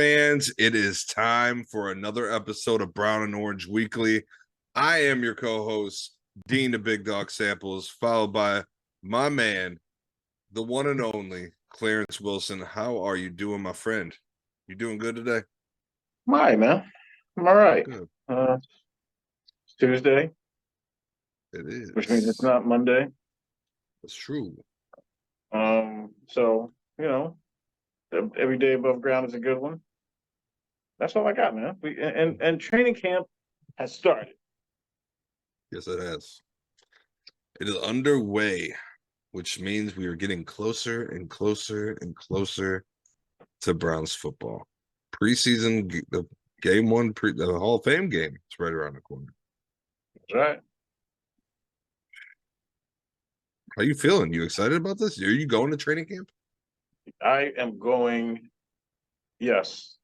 fans, it is time for another episode of Brown and Orange Weekly. I am your co-host, Dean the Big Dog Samples, followed by my man, the one and only Clarence Wilson. How are you doing, my friend? You doing good today? I'm all right, man. I'm all right. Good. It's Tuesday, It which means it's is. not Monday. That's true. So every day above ground is a good one. That's all I got, man. And training camp has started. Yes, it has. It is underway, which means we are getting closer and closer and closer to Browns football. Preseason, the game one, the Hall of Fame game is right around the corner. That's right. How you feeling? You excited about this? Are you going to training camp? I am going. Yes.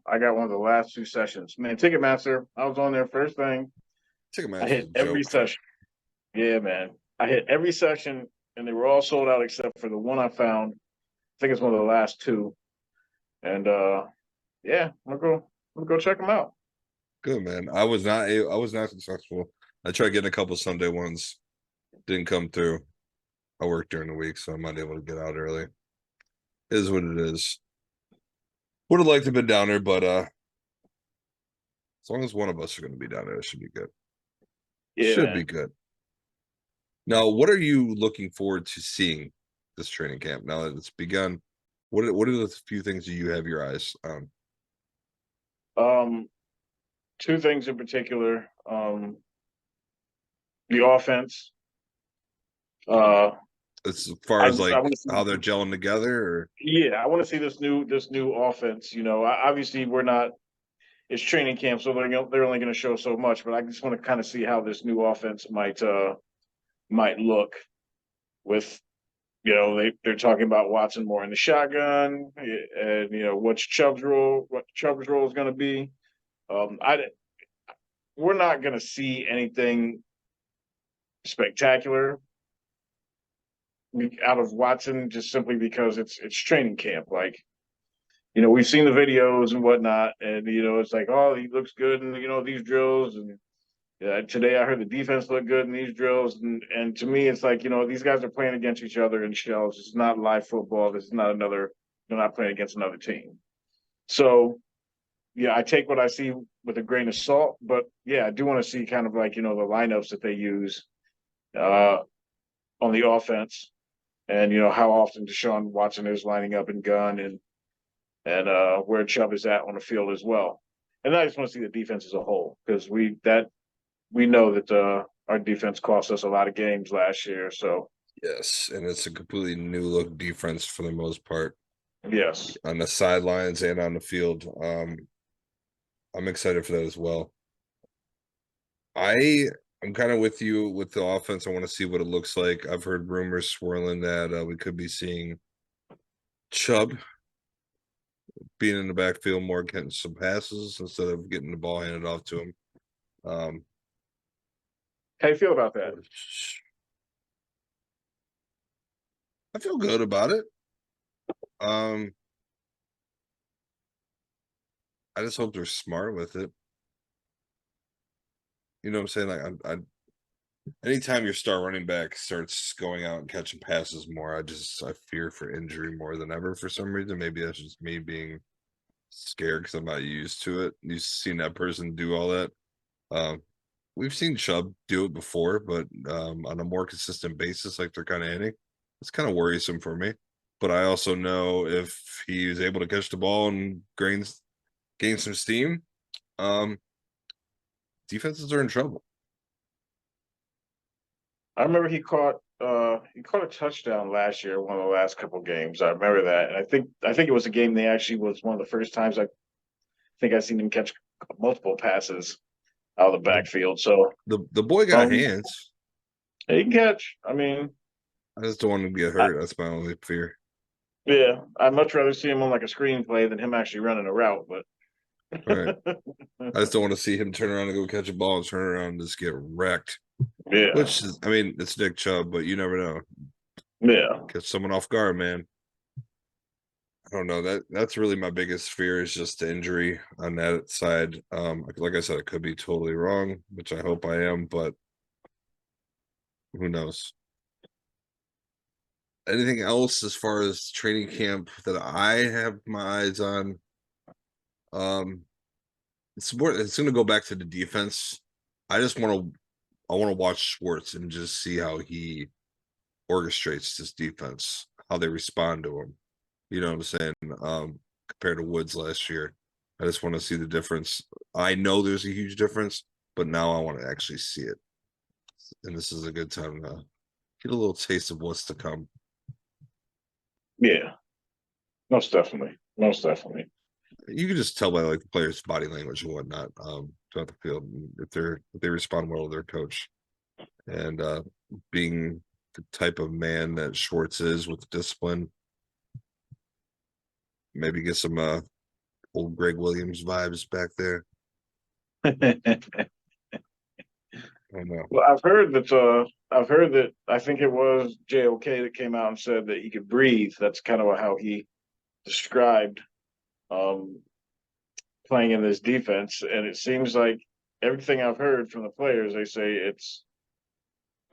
I got one of the last two sessions. Man, Ticketmaster. I was on there first thing. I Ticketmaster's hit a every joke. session. Yeah, man. I hit every session, and they were all sold out except for the one I found. I think it's one of the last two. And yeah, I'm gonna go check them out. Good, man. I was not successful. I tried getting a couple Sunday ones. Didn't come through. I work during the week, so I'm not able to get out early. It is what it is. Would have liked to have been down there, but as long as one of us are going to be down there, it should be good. Yeah, Should be man. good. Now, what are you looking forward to seeing this training camp now that it's begun? What are the few things that you have your eyes on? Two things in particular. The offense. Uh, As far I as just I like want to how see. they're gelling together, or Yeah, I want to see this new offense. Obviously we're not. It's training camp, so they're only going to show so much. But I just want to kind of see how this new offense might look with. They're talking about Watson more in the shotgun, and what Chubb's role is going to be. I We're not going to see anything spectacular out of Watson just simply because it's training camp. Like, we've seen the videos and whatnot, and it's like, oh, he looks good in these drills, and today I heard the defense look good in these drills, and to me, it's like these guys are playing against each other in shells. It's not live football. This is not another. They're not playing against another team. So yeah, I take what I see with a grain of salt, but yeah, I do want to see kind of like the lineups that they use uh, on the offense, and how often Deshaun Watson is lining up in gun, and where Chubb is at on the field as well. And I just want to see the defense as a whole because we know that our defense cost us a lot of games last year. So yes, and it's a completely new look defense for the most part yes, on the sidelines and on the field. I'm excited for that as well. I'm kind of with you with the offense. I want to see what it looks like. I've heard rumors swirling that we could be seeing Chubb being in the backfield more, getting some passes instead of getting the ball handed off to him. how you feel about that? I feel good about it. I just hope they're smart with it. You know what I'm saying? Like, I anytime your star running back starts going out and catching passes more, I fear for injury more than ever for some reason. Maybe that's just me being scared because I'm not used to it. You've seen that person do all that. Um, we've seen Chubb do it before, but on a more consistent basis, like they're kind of hitting. It's kind of worrisome for me. But I also know if he is able to catch the ball and gain some steam, um, defenses are in trouble. I remember he caught a touchdown last year, one of the last couple of games. I remember that, and I think it was a game they actually was one of the first times I think I seen him catch multiple passes out of the backfield. So The boy got um, hands. he can catch. I mean, I just don't want him to get I, hurt. That's my only fear. yeah, I'd much rather see him on like a screenplay than him actually running a route. But All right. I just don't want to see him turn around and go catch a ball and turn around and just get wrecked. yeah, Which is, I mean, it's Nick Chubb, but you never know. yeah. Catch someone off guard, man. I don't know, that's really my biggest fear is just the injury on that side. Like I said, I could be totally wrong, which I hope I am, but who knows? Anything else as far as training camp that I have my eyes on? Um, it's gonna go back to the defense. I just I want to watch Schwartz and just see how he orchestrates this defense, how they respond to him. You know what I'm saying? Compared to Woods last year. I just want to see the difference. I know there's a huge difference, but now I want to actually see it. And this is a good time to get a little taste of what's to come. Yeah, most definitely, most definitely. You can just tell by like the players' body language and whatnot, throughout the field if they respond well to their coach. And being the type of man that Schwartz is with discipline, maybe get some old Greg Williams vibes back there. I don't know. Well, I've heard that I think it was JOK that came out and said that he could breathe. That's kind of how he described um, playing in this defense, and it seems like everything I've heard from the players, they say it's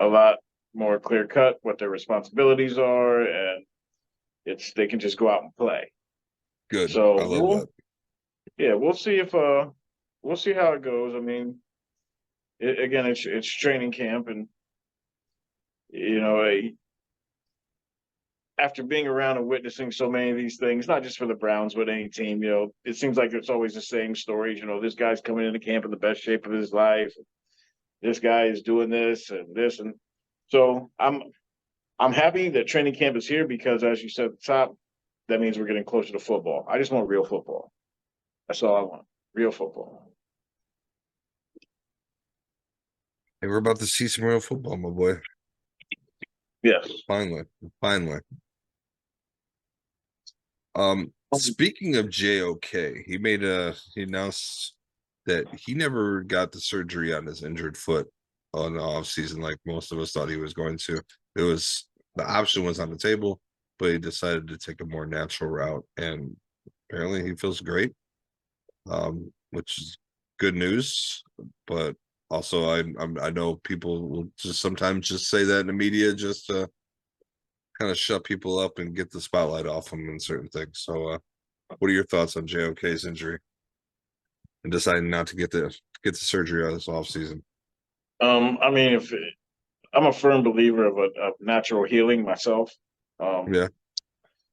a lot more clear cut what their responsibilities are, and it's they can just go out and play. Good. I So love that. we'll see if we'll see how it goes. I mean, again, it's training camp, and you know, after being around and witnessing so many of these things, not just for the Browns, but any team, you know, it seems like it's always the same stories. You know, this guy's coming into camp in the best shape of his life. This guy is doing this and this, and so I'm happy that training camp is here because, as you said at the top, that means we're getting closer to football. I just want real football. That's all I want. Real football. Hey, we're about to see some real football, my boy. Yes. Finally. Finally. Speaking of JOK, he announced that he never got the surgery on his injured foot on the off season like most of us thought he was going to. It was the option was on the table, but he decided to take a more natural route, and apparently he feels great. Which is good news, but also I know people will just sometimes just say that in the media just to kind of shut people up and get the spotlight off them in certain things. So what are your thoughts on JOK's injury and deciding not to get the surgery out of this offseason? I mean, if I'm a firm believer of natural healing myself. Um, Yeah,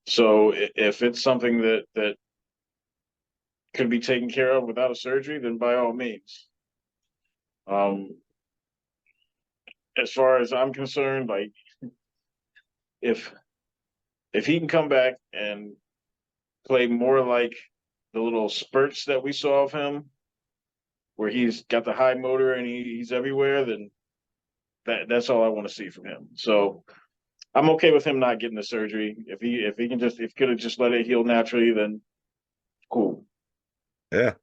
so if it's something that could be taken care of without a surgery, then by all means. Um, as far as I'm concerned, like if if he can come back and play more like the little spurts that we saw of him, where he's got the high motor and he's everywhere, then that's all I want to see from him. So I'm okay with him not getting the surgery. If he can just if he could have just let it heal naturally, then cool. yeah,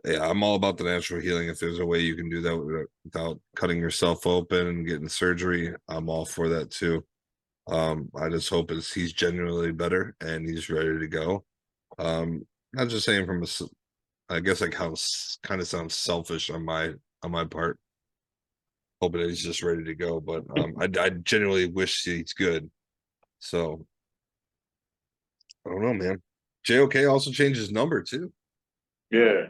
yeah. I'm all about the natural healing. If there's a way you can do that without cutting yourself open and getting surgery, I'm all for that too. I just hope he's genuinely better and he's ready to go. Not just saying from I guess like how kind of sounds selfish on my part, hoping that he's just ready to go. But I genuinely wish he's good. So I don't know, man. JOK also changed his number too. Yeah.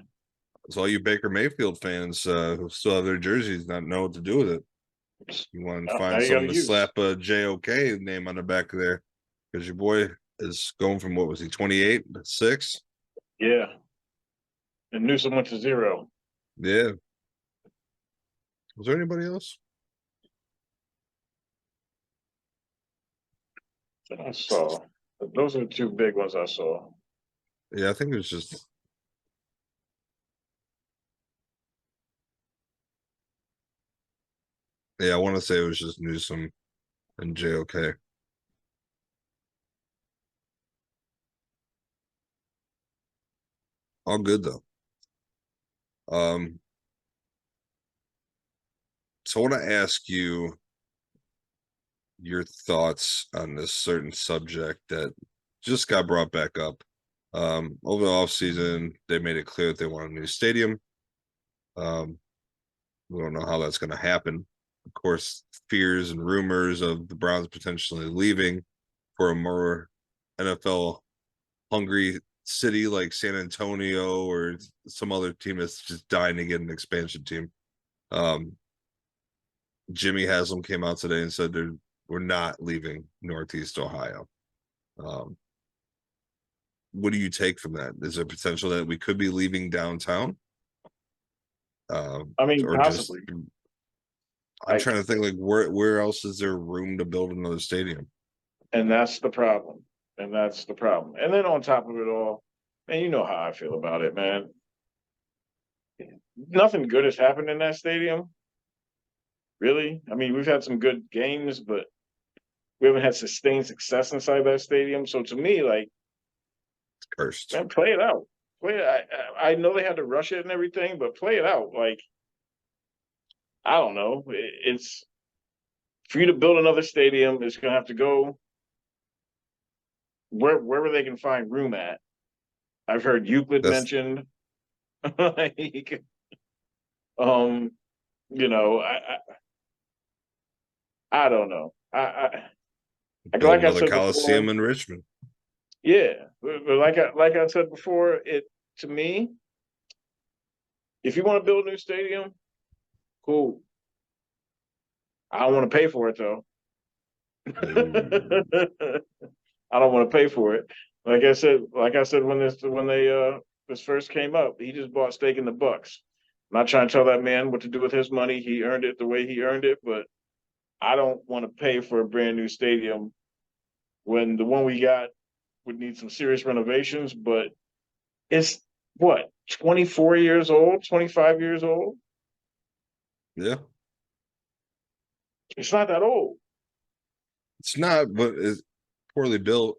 So all you Baker Mayfield fans who still have their jerseys not know what to do with it. You want to Now find you got something to to use. slap a JOK name on the back of there because your boy is going from what was he 28 to 6? Yeah. And Newsom went to 0. Yeah. Was there anybody else? I saw. Those are the two big ones I saw. Yeah, I think it was just yeah, I want to say it was just Newsom and JOK. All good though. Um, so I want to ask you your thoughts on this certain subject that just got brought back up. Over the offseason, they made it clear that they want a new stadium. We don't know how that's going to happen. Of course, fears and rumors of the Browns potentially leaving for a more NFL hungry city like San Antonio or some other team that's just dying to get an expansion team. Jimmy Haslam came out today and said we're not leaving Northeast Ohio. What do you take from that? Is there potential that we could be leaving downtown? I mean, Or just possibly. I'm Like, trying to think like where else is there room to build another stadium? and that's the problem. And that's the problem. And then on top of it all, man, you know how I feel about it, man. Nothing good has happened in that stadium, really. I mean, we've had some good games, but we haven't had sustained success inside that stadium. So to me, like, It's cursed. man, play it out. Play it. I know they had to rush it and everything, but play it out. Like, I don't know. It's for you to build another stadium, it's gonna have to go wherever they can find room at. I've heard Euclid That's mentioned. Like, um, you know, I don't know. build Like I another said before, Coliseum in Richmond. yeah. But like I said before, it to me, if you want to build a new stadium, cool. I don't want to pay for it though. Ooh. I don't want to pay for it. Like I said when this first came up, he just bought stake in the Bucks. I'm not trying to tell that man what to do with his money. He earned it the way he earned it, but I don't want to pay for a brand new stadium when the one we got would need some serious renovations. But it's what 24 years old, 25 years old. Yeah, It's not that old. it's not, but it's poorly built.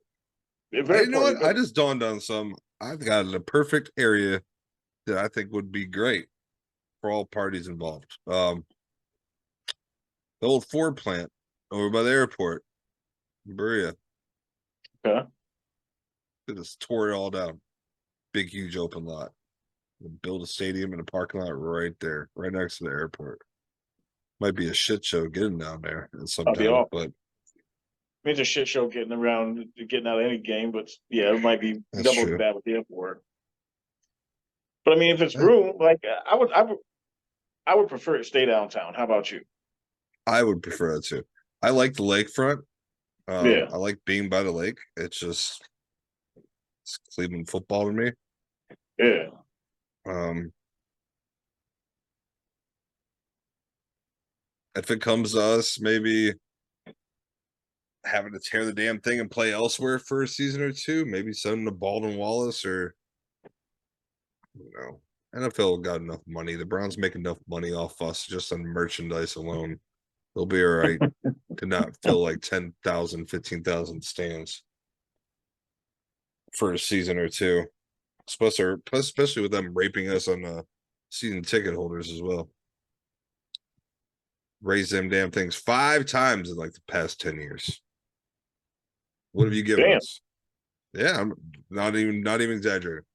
It's I very You know poorly what? I built. just dawned on some. I've got the perfect area that I think would be great for all parties involved. The old Ford plant over by the airport in Berea. Okay. They just tore it all down. Big, huge open lot. Build a stadium and a parking lot right there, right next to the airport. Might be a shit show getting down there at some That'd be time, awful. but I mean, it's a shit show getting around, getting out of any game, but yeah, it might be that's double as true. bad with the airport. But I mean, if it's Eh, room, like I would prefer it stay downtown. How about you? I would prefer that too. I like the lakefront. Yeah, I like being by the lake. It's Cleveland football to me. yeah, Um, if it comes to us, maybe having to tear the damn thing and play elsewhere for a season or two, maybe send them to Baldwin Wallace or you know, NFL got enough money. The Browns make enough money off us just on merchandise alone. They'll be all right to not fill like 10,000, 15,000 stands for a season or two. Especially with them raping us on season ticket holders as well. Raise them damn things 5 times in like the past 10 years. What have you given damn, us? Yeah, I'm not even exaggerating.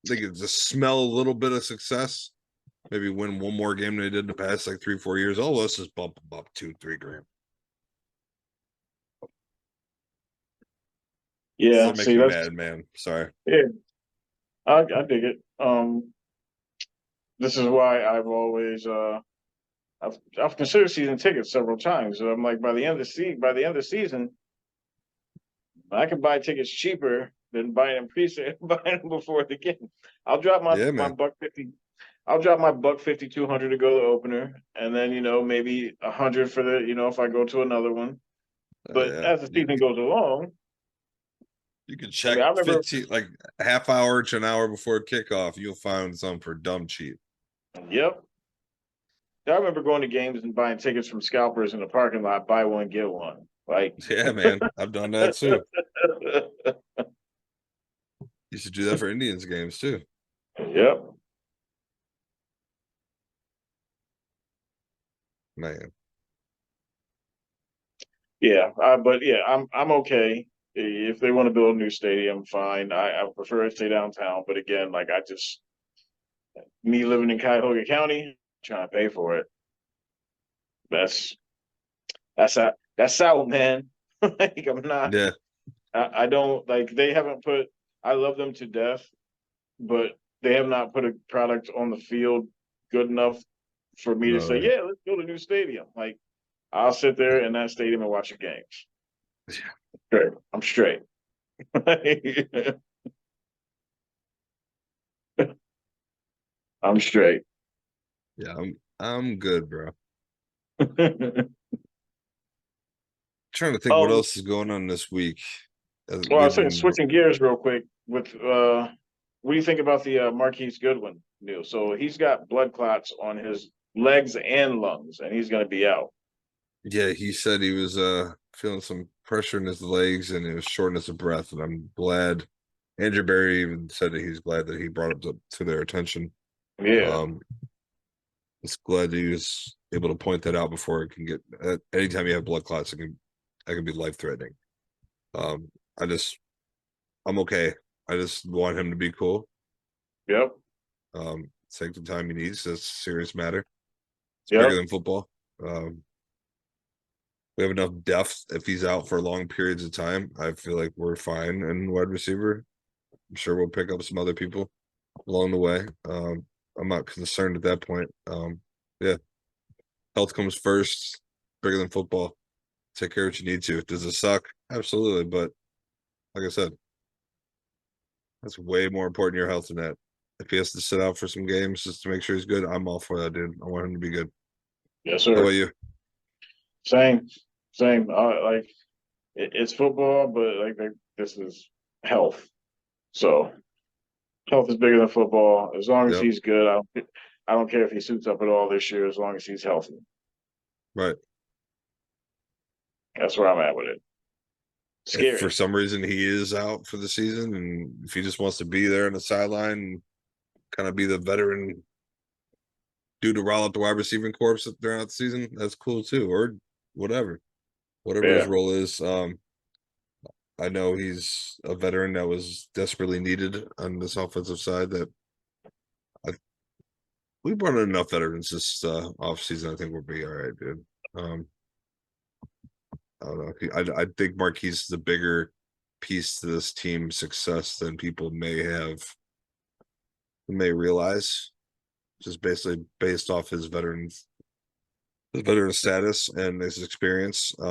They could just smell a little bit of success. Maybe win one more game than they did in the past like 3, 4 years. Oh, let's just bump them up 2, 3 grand. Does yeah. that make See, you that's mad, man? Sorry. yeah. I dig it. This is why I've considered season tickets several times. So I'm like, by the end of the season, I can buy tickets cheaper than buying them pre-sale, buying them before the game. I'll drop Yeah, my man. buck 50. I'll drop my buck 50, 200 to go to opener, and then maybe 100 for the if I go to another one. But Yeah. as the season goes along, You can I check mean, I remember, 15 like half hour to an hour before kickoff. You'll find some for dumb cheap. yep, I remember going to games and buying tickets from scalpers in the parking lot, buy one get one. Like, Yeah, man. I've done that too. Used to do that for Indians games too. yep, Man. Yeah, but yeah, I'm okay. If they want to build a new stadium, fine. I prefer to stay downtown, but again, like I just me living in Cuyahoga County, trying to pay for it. That's that's out, man. Like I'm not. Yeah, I don't like. They haven't put. I love them to death, but they have not put a product on the field good enough for me to say, no, yeah, let's build a new stadium. Like I'll sit there in that stadium and watch the games. Straight. I'm straight. I'm straight. yeah, I'm good, bro. Trying to think what um, else is going on this week. well, I We've was saying been, switching gears real quick with what do you think about the Marquis Goodwin news? So he's got blood clots on his legs and lungs, and he's going to be out. yeah, he said he was feeling some pressure in his legs and it was shortness of breath. And I'm glad Andrew Barry even said that he's glad that he brought it to their attention. Yeah, Um, it's glad that he was able to point that out before it can get. Anytime you have blood clots, it can be life threatening. Um, I just I'm okay. I just want him to be cool. yep, Take the time he needs. That's a serious matter. It's bigger yep, than football. Um, we have enough depth if he's out for long periods of time. I feel like we're fine in wide receiver. I'm sure we'll pick up some other people along the way. I'm not concerned at that point. Yeah, health comes first, bigger than football. Take care of what you need to. Does it suck? Absolutely. But like I said, that's way more important your health than that. If he has to sit out for some games just to make sure he's good, I'm all for that, dude. I want him to be good. yes, How about sir. you? Same, same. Like it's football, but this is health. So health is bigger than football. As long as Yep. he's good, I don't care if he suits up at all this year. As long as he's healthy, Right. that's where I'm at with it. If for Scary. some reason he is out for the season and if he just wants to be there on the sideline and kind of be the veteran dude to roll out the wide receiving corps throughout the season, that's cool too. Or whatever. Whatever his Yeah, role is. I know he's a veteran that was desperately needed on this offensive side that I, we brought in enough veterans this off season. I think we'll be all right, dude. Um, I don't know. I think Marquis is the bigger piece to this team's success than people may realize. Just basically based off his veteran status and his experience. I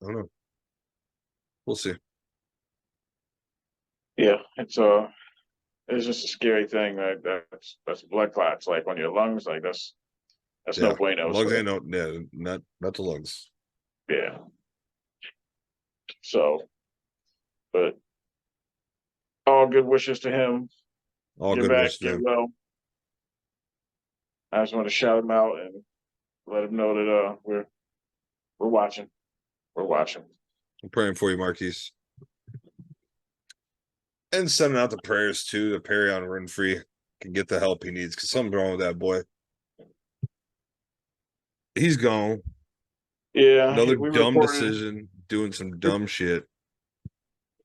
don't know. We'll see. yeah. It's just a scary thing. That's blood clots like on your lungs. Like that's no Yeah, bueno. lugs So ain't no. Yeah, not the lugs. yeah. So, but all good wishes to him. All Get good back, wish to get him. well. I just want to shout him out and let him know that we're watching. We're watching. I'm praying for you, Marquise. And sending out the prayers too to Perrion Winfrey can get the help he needs because something's wrong with that boy. He's gone. Yeah, Another we dumb recorded. decision, doing some dumb shit.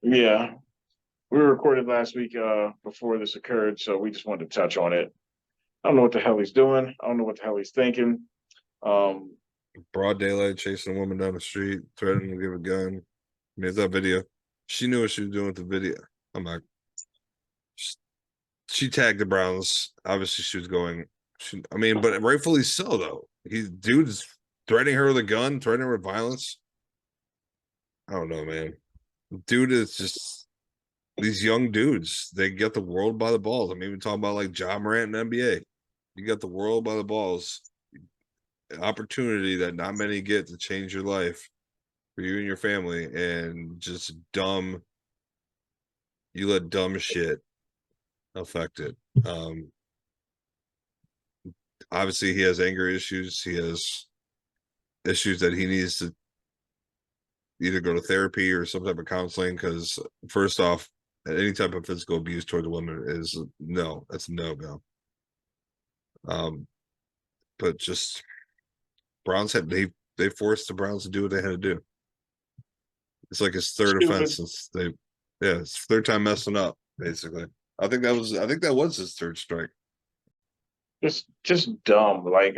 Yeah, we recorded last week before this occurred, so we just wanted to touch on it. I don't know what the hell he's doing. I don't know what the hell he's thinking. Um, Broad daylight, chasing a woman down the street, threatening to give a gun. I mean, it's that video. She knew what she was doing with the video. I'm like, she tagged the Browns. Obviously, she was going. I mean, but rightfully so, though. Dude's threatening her with a gun, threatening her with violence. I don't know, man. Dude is just these young dudes. They get the world by the balls. I'm even talking about like Ja Morant and NBA. You got the world by the balls. An opportunity that not many get to change your life for you and your family, and just dumb. You let dumb shit affect it. Obviously, he has anger issues. He has issues that he needs to either go to therapy or some type of counseling. Because first off, any type of physical abuse toward a woman is no, that's no go. Um, but just Browns had they forced the Browns to do what they had to do. It's like his third Stupid. offense since yeah, it's third time messing up, basically. I think that was his third strike. Just dumb. Like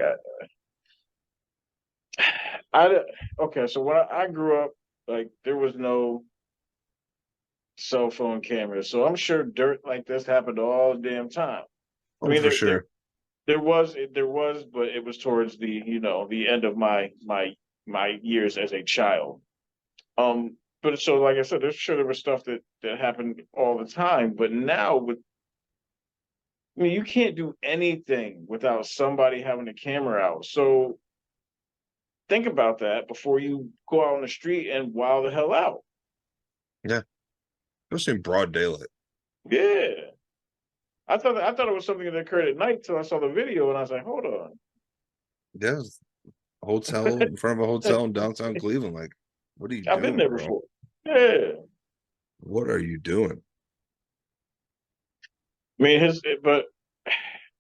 okay, so when I grew up, like there was no cell phone cameras, so I'm sure dirt like this happened all the damn time. I Oh, mean, for sure. there was, but it was towards the end of my years as a child. But so like I said, there's sure there was stuff that happened all the time, but now with I mean, you can't do anything without somebody having a camera out. So think about that before you go out on the street and wow the hell out. Yeah, especially in broad daylight. Yeah. I thought it was something that occurred at night till I saw the video and I was like, hold on. Yeah, a hotel in front of a hotel in downtown Cleveland. Like, what are you I've been doing, there bro? before. Yeah. What are you doing? I mean but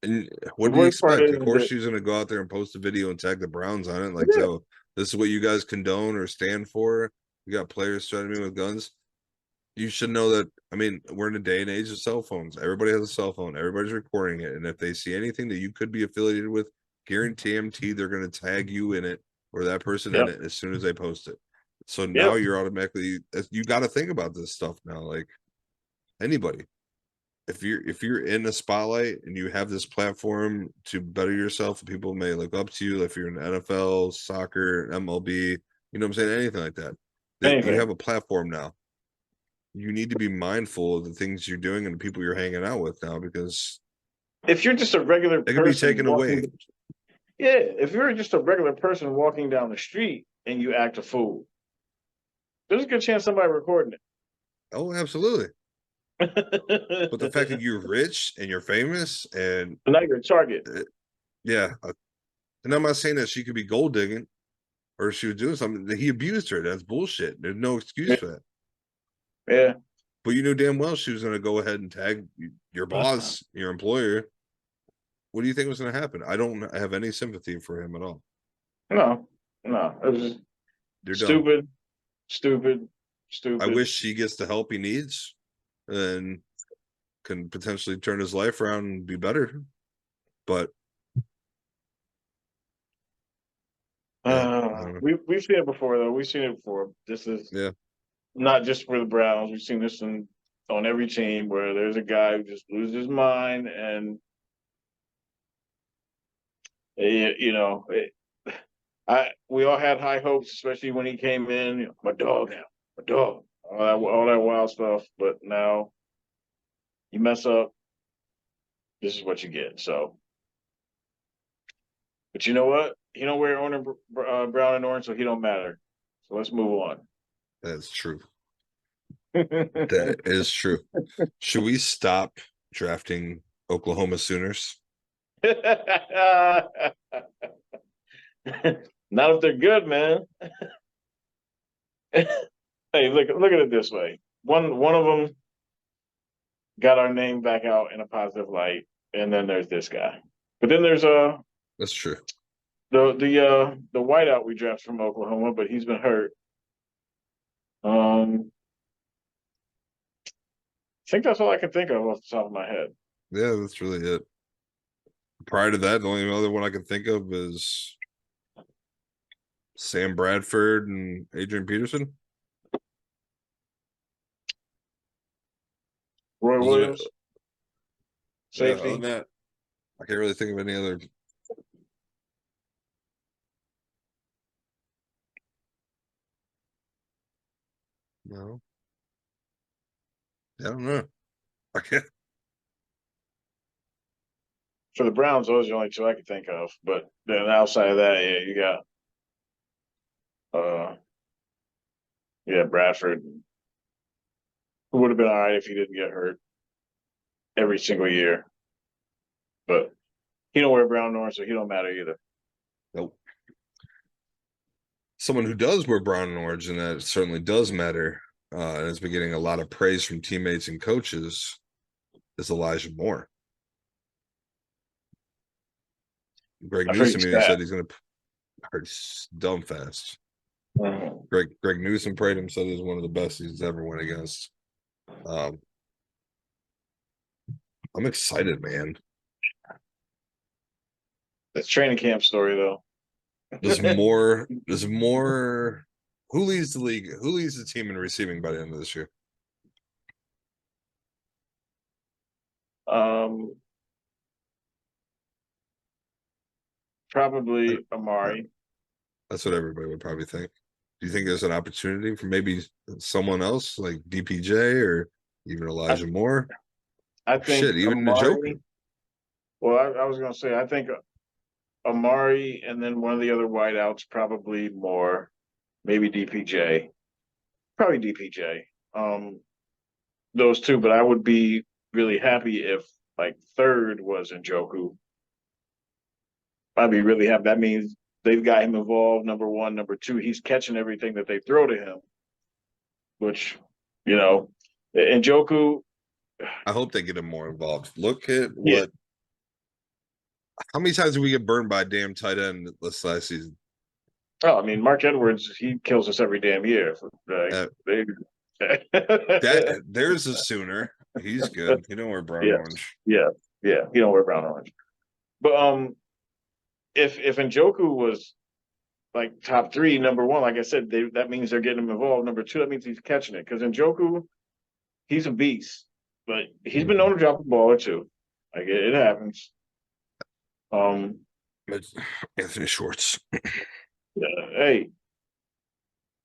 And the what do you worst part expect? is Of course, that she's gonna go out there and post a video and tag the Browns on it. Like, yeah, so this is what you guys condone or stand for. You got players threatening me with guns. You should know that. I mean, we're in a day and age of cell phones. Everybody has a cell phone. Everybody's recording it, and if they see anything that you could be affiliated with, guarantee they're going to tag you in it or that person in yep, it as soon as they post it. So now yep, you're automatically you got to think about this stuff now. Like anybody, if you're in a spotlight and you have this platform to better yourself, people may look up to you. If you're in NFL, soccer, MLB, you know what I'm saying, anything like that, that you anything. have a platform now. You need to be mindful of the things you're doing and the people you're hanging out with now because If you're just a regular they could be person taken away. yeah, if you're just a regular person walking down the street and you act a fool, there's a good chance somebody recording Oh, absolutely. But the fact that it. you're rich and you're famous and So now you're a target. yeah, and I'm not saying that she could be gold digging or she was doing something that he abused her. That's bullshit. There's no excuse for that. Yeah. But you knew damn well she was going to go ahead and tag your boss, your employer. What do you think was going to happen? I don't have any sympathy for him at all. No, no. It was just You're dumb. stupid, stupid, I stupid. wish he gets the help he needs and can potentially turn his life around and be better. But yeah, I don't know. We've seen it before though. We've seen it before. This is Yeah, not just for the Browns. We've seen this on every team where there's a guy who just loses his mind and we all had high hopes, especially when he came in. My dog now, my dog, all that wild stuff. But now you mess up, this is what you get. So, but you know what? He don't wear brown and orange, so he don't matter. So let's move on. that's true. That is true. Should we stop drafting Oklahoma Sooners? Not if they're good, man. Hey, look at it this way. One of them got our name back out in a positive light, and then there's this guy. But then there's That's true. the whiteout we drafted from Oklahoma, but he's been hurt. I think that's all I can think of off the top of my head. Yeah, that's really it. Prior to that, the only other one I can think of is Sam Bradford and Adrian Peterson. Roy Those are, Williams, yeah, other than safety. that, I can't really think of any other. No, I don't know. I can't. For the Browns, those are the only two I can think of. But then outside of that, yeah, you got Bradford, who would have been all right if he didn't get hurt every single year. But he don't wear brown and orange, so he don't matter either. Nope. Someone who does wear brown and orange, and that certainly does matter, and has been getting a lot of praise from teammates and coaches, is Elijah Moore. Greg I forget Newsom his even stat. said he's going to. are dumb fast. Mhm. Greg Newsom prayed him, said he's one of the best he's ever went against. Um, I'm excited, man. That's training camp story though. There's more. There's more. Who leads the league? Who leads the team in receiving by the end of this year? um, I, probably I, Amari. that's what everybody would probably think. Do you think there's an opportunity for maybe someone else like DPJ or even I Elijah Moore? I Or shit, think even Njoku. Amari. Well, I was gonna say I think Amari and then one of the other wideouts probably more, maybe DPJ, probably DPJ. Those two, but I would be really happy if like third was Njoku. I'd be really happy. That means they've got him involved. Number one, number two, he's catching everything that they throw to him, which you know, Njoku, I hope they get him more involved. Look at yeah. what. How many times did we get burned by a damn tight end this last season? Oh, I mean, Mark Edwards, he kills us every damn year. Like, Uh, they, that there's a Sooner. He's good. He don't wear brown and yes, orange. yeah, yeah. You don't wear brown and orange. But if Njoku was like top three, number one, like I said, that means they're getting him involved. Number two, that means he's catching it because Njoku, he's a beast, but he's been known Mhm. to drop a ball or two. Like it happens. Um, It's Anthony Schwartz. yeah, hey,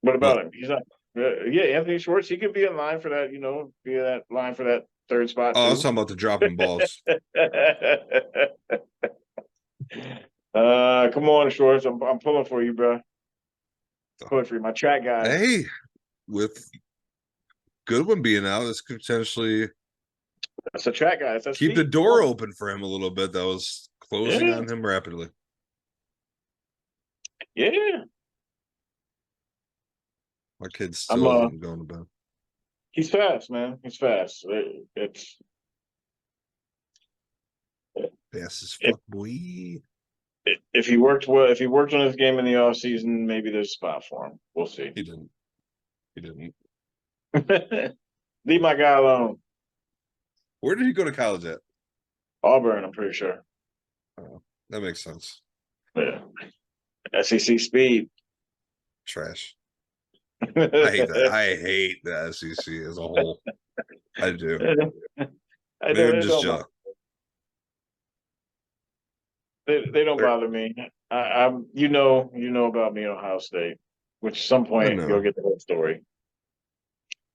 what What? about him? He's not. Yeah, Anthony Schwartz, he could be in line for that. Be in that line for that third spot Oh, I was too. talking about the dropping balls. Come on, Schwartz. I'm pulling for you, bro. Pulling for you, my track guy. Hey, with Goodwin being out, this could potentially That's a track guy. That's that keep the speed. Come door on. open for him a little bit. That was closing Yeah, on him rapidly. yeah. My kid I'm still hasn't gone to bed. He's fast, man. He's fast. It's Fast as if fuck, boy. if he worked well, if he worked on his game in the off season, maybe there's a spot for him. We'll see. He didn't. He didn't. Leave my guy alone. Where did he go to college at? Auburn, I'm pretty sure. Oh, that makes sense. Yeah. SEC speed. Trash. I hate that. I I hate the SEC as a whole. I do. don't, Maybe I'm it just don't bother. jealous. They don't bother me. I'm you know about me in Ohio State, which some I point you'll know. get the whole story.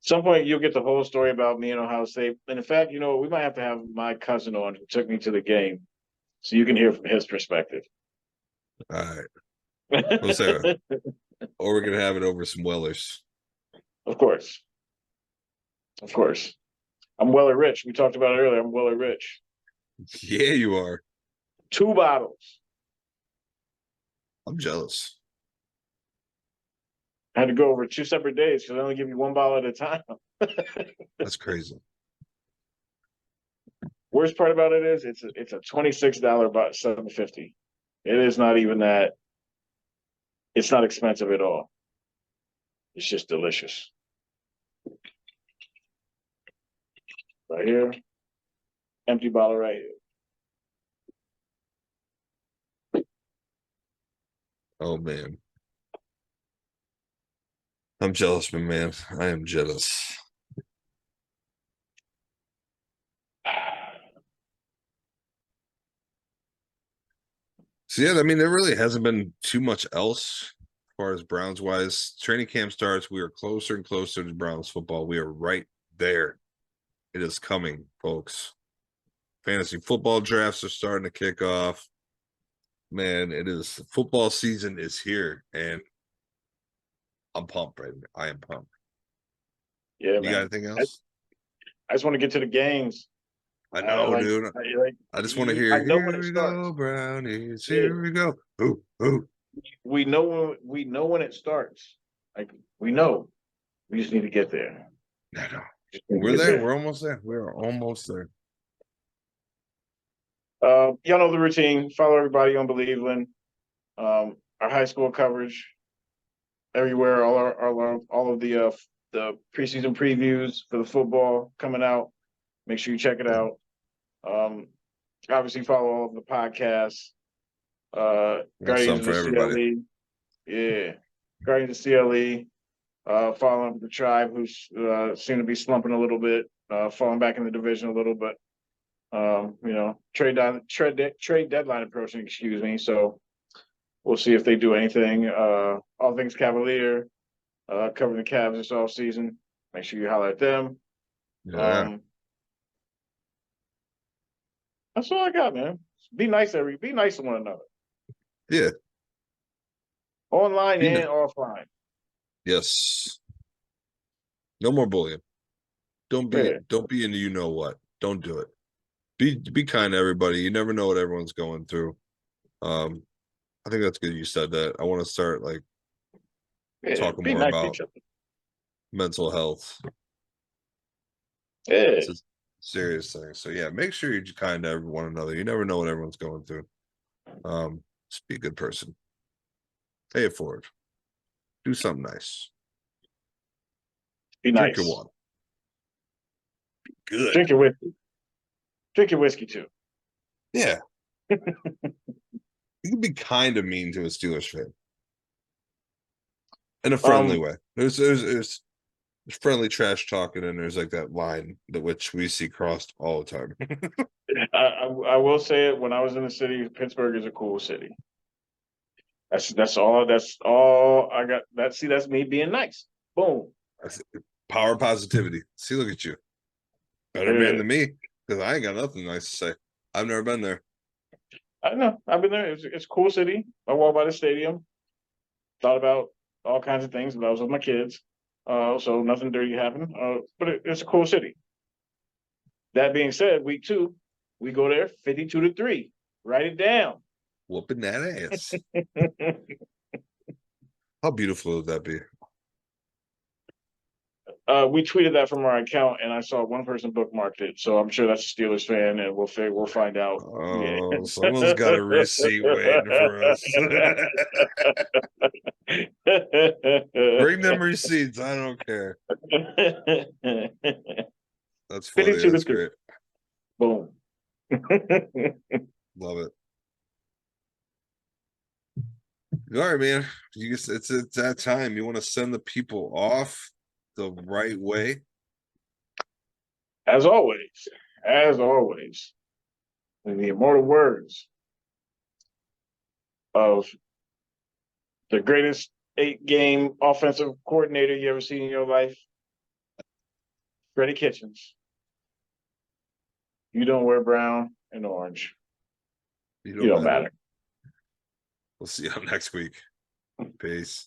Some point you'll get the whole story about me and Ohio State. And in fact, we might have to have my cousin on who took me to the game so you can hear from his perspective. All right. We'll say, or we're gonna have it over some Wellers. Of course. Of course. I'm Weller Rich. We talked about it earlier. I'm Weller Rich. Yeah, you are. 2 bottles. I'm jealous. I had to go over 2 separate days because I only give you 1 bottle at a time. That's crazy. Worst part about it is it's a $26 bottle, 750. It is not even that. It's not expensive at all. It's just delicious. Right here, empty bottle right here. Oh man. I'm jealous, my man. I am jealous. So yeah, I mean, there really hasn't been too much else as far as Browns wise. Training camp starts. We are closer and closer to Browns football. We are right there. It is coming, folks. Fantasy football drafts are starting to kick off. Man, it is football season is here, and I'm pumped right now. I am pumped. Yeah, You got man. anything I, else? I just want to get to the games. I I know, like, dude. I just want to I hear, know when here it we go, starts. Brownies. Yeah, Here we go. Ooh, ooh. we know when it starts. Like we know. We just need to get there. No, no. Just need to We're get there. there. We're almost there. We're almost there. Y'all know the routine. Follow everybody on Believeland. our high school coverage everywhere. All of the preseason previews for the football coming out. Make sure you check it out. Obviously follow all of the podcasts. Got Guardians something of for the everybody. CLE. Yeah. Guardians of CLE. Following the Tribe, who's seem to be slumping a little bit, falling back in the division a little bit. Trade deadline approaching, excuse me. So we'll see if they do anything. All things Cavalier, covering the Cavs this off season. Make sure you holler at them. Yeah. That's all I got, man. Be nice to one another. Yeah. Online and offline. Yes. No more bullying. Don't be in you know what. Don't do it. Be kind to everybody. You never know what everyone's going through. I think that's good you said that. I want to start talking be more nice to about each other. mental health. Yeah. It's a serious thing. So yeah, make sure you're kind to one another. You never know what everyone's going through. Just be a good person. Pay it forward. Do something nice. Be Drink nice. your water. Be good. Drink your whiskey. Drink your whiskey too. Yeah. You can be kind of mean to a Steelers fan. In a friendly way. There's friendly trash talking, and there's like that line that which we see crossed all the time. I will say it. When I was in the city, Pittsburgh is a cool city. That's all I got. That's me being nice. Boom. Power positivity. See, look at you. Better man than me, because I ain't got nothing nice to say. I've never been there. I know. I've been there. It's a cool city. I walked by the stadium. Thought about all kinds of things, but I was with my kids. So nothing dirty happened. But it's a cool city. That being said, week 2, we go there 52-3. Write it down. Whooping that ass. How beautiful would that be? We tweeted that from our account, and I saw one person bookmarked it. So I'm sure that's a Steelers fan, and we'll find out. Oh, someone's got a receipt waiting for us. Bring them receipts. I don't care. That's funny. That's great. Boom. Love it. All right, man. It's that time. You want to send the people off the right way? As always, in the immortal words of the greatest 8-game offensive coordinator you ever seen in your life, Freddie Kitchens. You don't wear brown and orange. You don't matter. We'll see you next week. Peace.